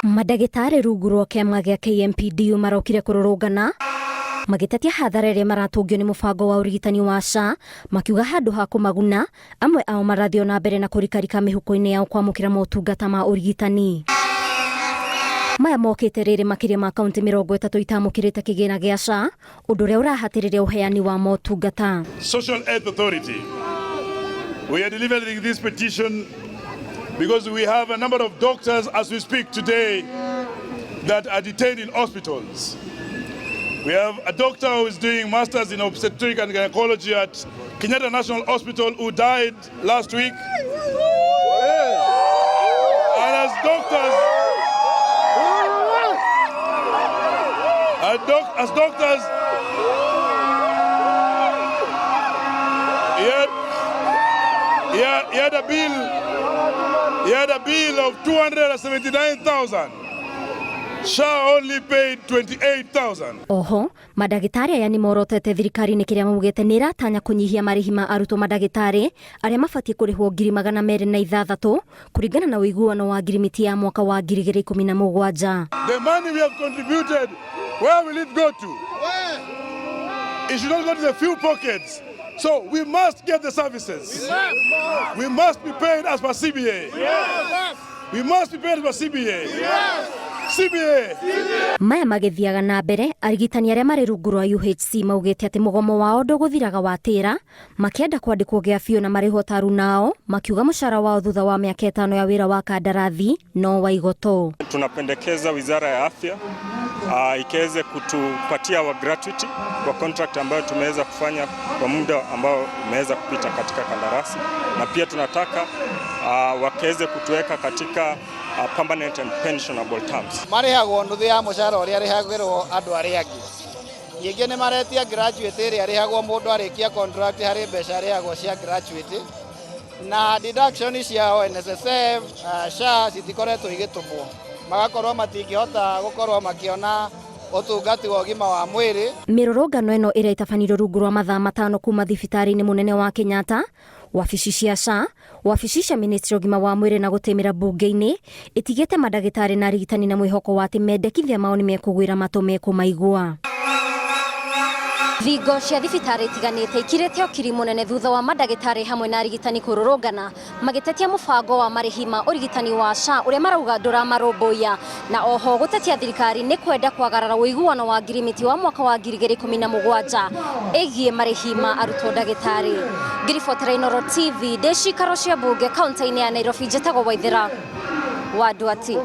Madagĩtarĩ rungu rwa kĩama gĩa KMPDU marokire kũrũrũngana magĩtetia hathara ĩrĩa maratũngio nĩ mũbango wa ũrigitani wa SHA, makiuga handũ ha kũmaguna amwe ao marathiĩ na mbere na kũrikarika mĩhuko-inĩ yao kwamũkĩra motungata ma ũrigitani. Maya mokĩte rĩrĩ makĩria ma kaunti 30 itamũkĩrĩte kĩgĩna gĩa SHA, ũndũ ũrĩa ũrahatĩrĩria ũheani wa motungata. Social Health Authority, we are delivering this petition because we have a number of doctors as we speak today that are detained in hospitals. We have a doctor who is doing masters in obstetric and gynecology at Kenyatta National Hospital who died last week. And as doctors, he had a bill of 279,000. SHA only paid 28,000. Oho, madagĩtarĩ aya nĩ morotete thirikari nĩ kĩrĩa maugĩte nĩ iratanya kũnyihia marĩhi ma arutwo madagĩtarĩ arĩa mabatiĩ kũrĩhwo 206,000 kũringana na ũiguano wa ngirimiti ya mwaka wa 2017. The money we have contributed, where will it go to? It should not go to the few pockets. So we must get the services. We must be paid as per CBA. We must be paid as per CBA. CBA. Maya magĩthiaga na mbere, arigitani arĩa marĩ rungu rwa UHC maugĩte atĩ mũgomo wao ndũgũthiraga watĩra, makĩenda kwandĩkwo gĩa biũ na marĩhwo taru nao, makiuga mũcara wao thutha wa mĩaka 5 ya wĩra wa kandarathi no wa igoto. Tunapendekeza Wizara ya Afya ikaweze kutupatia wa gratuity kwa contract ambayo tumeweza kufanya kwa muda ambao umeweza kupita katika kandarasi, na pia tunataka wakaweze kutuweka katika permanent and pensionable terms. Marĩhagwo nuthu ya mũcara ũrĩa arĩhagĩrwo andũ arĩa angĩ. Ningĩ nĩ maretia graduate ĩrĩa arĩhagwo mũndũ arĩkia contract harĩ mbeca arĩhagwo cia graduate, na deduction ciao NSSF, SHA citikoretwo igĩtũmwo. Magakorwo matingĩhota gũkorwo makiona ũtungati wa ũgima wa mwĩrĩ. Mĩrũrũngano ĩno ĩrĩa ĩtabanĩirio rungu rwa mathaa 5 kuma thibitarĩ-inĩ mũnene wa Kenyatta, wabici cia SHA, wabici cia ministry ũgima wa mwĩrĩ na gũtĩmĩra bunge-inĩ, ĩtigĩte madagĩtarĩ na arigitani na mwĩhoko wa atĩ mendekithia mao nĩ mekũgwĩra matũ mekũmaigua. Thingo cia thibitarĩ itiganĩte ikirĩte ũkiri mũnene thutha wa madagĩtarĩ hamwe na arigitani kũrũrũngana magĩtetia mũbango wa marĩhi ma ũrigitani wa SHA ũrĩa marauga ndũramarũmbũiya, na oho gũtetia thirikari nĩ kwenda kwagarara ũiguano wa ngirimiti wa mwaka wa 2017 ĩgiĩ marĩhi ma arutwo ndagĩtarĩ. Ngiribotera Inooro TV, ndĩ cikaro cia mbunge kaunti-inĩ ya Nairobi, njĩtagwo Waithĩra wa Ndwati.